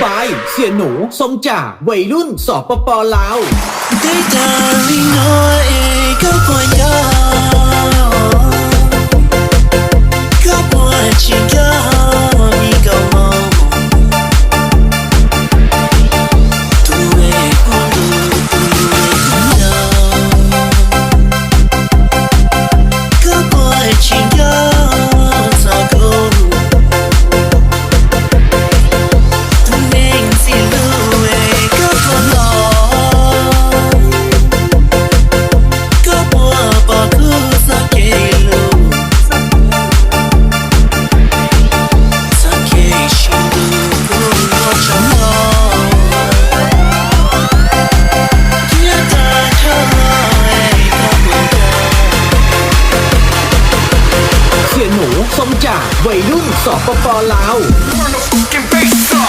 บายเสียหนูทรงจ่าวัยรุ่นสปปลาว Dari noi kau punya kau buat cinta ni kau mau tuwe kundu tuwe kundu kau buat cinta tak kau tuwe siluwe kau punyaเสียหนูทรงจ่าวัยรุ่นสปปลาว Kau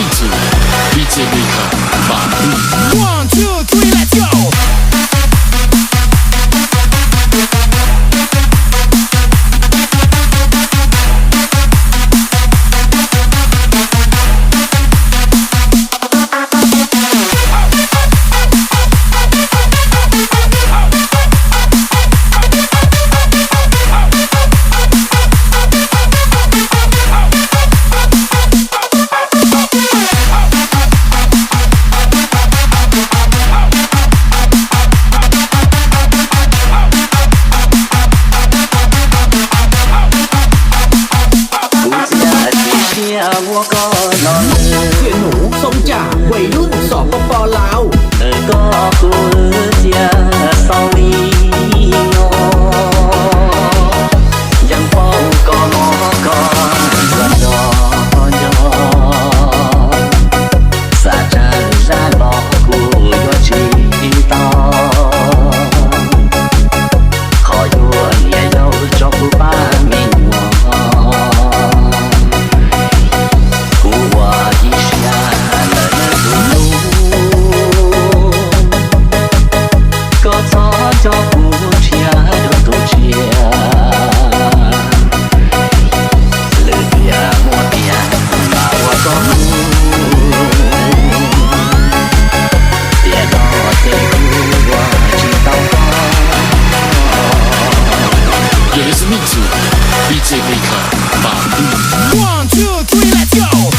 Me Too DJ Maker Bobby 1, 2, 3, let's go! Mua có non เสียหนูทรงจ่าวัยรุ่นสปปลาว đời có cô chia sau đi ngô chẳng phong có nó con gần đó nhỏ xa chân ra lọ của yo chi to khỏi buồn nhẹ đâu cho cô ba mình cho cô chia được tôi chia lời bia mua bia mà qua có bia đó thì qua chỉ tao có You're listening to DJ Maker Bobby 1, 2, 3, let's go!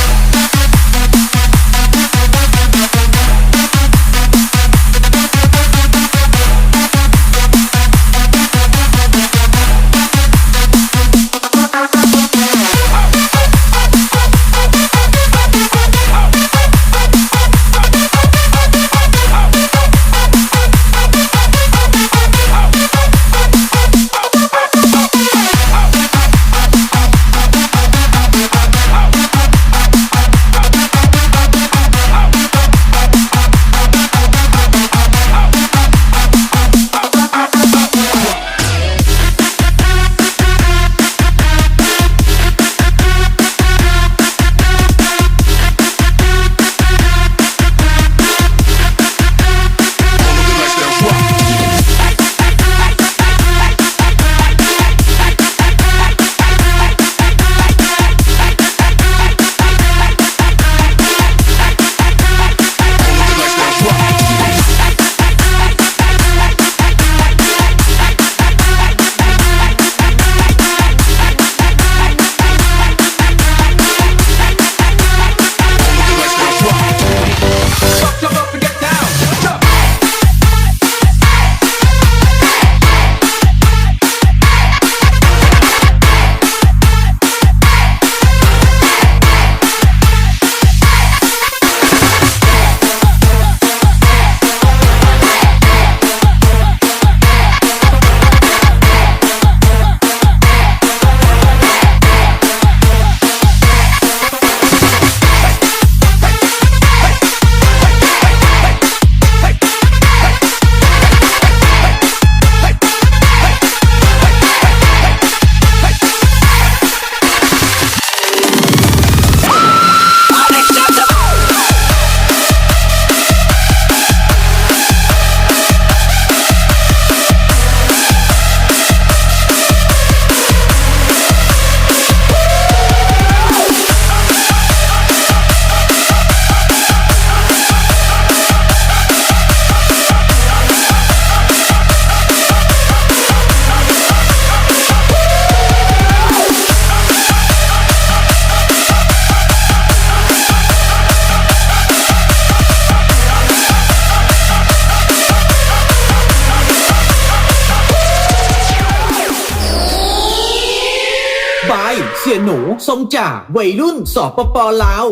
บายเสียหนูทรงจ่าวัยรุ่นสปปลาว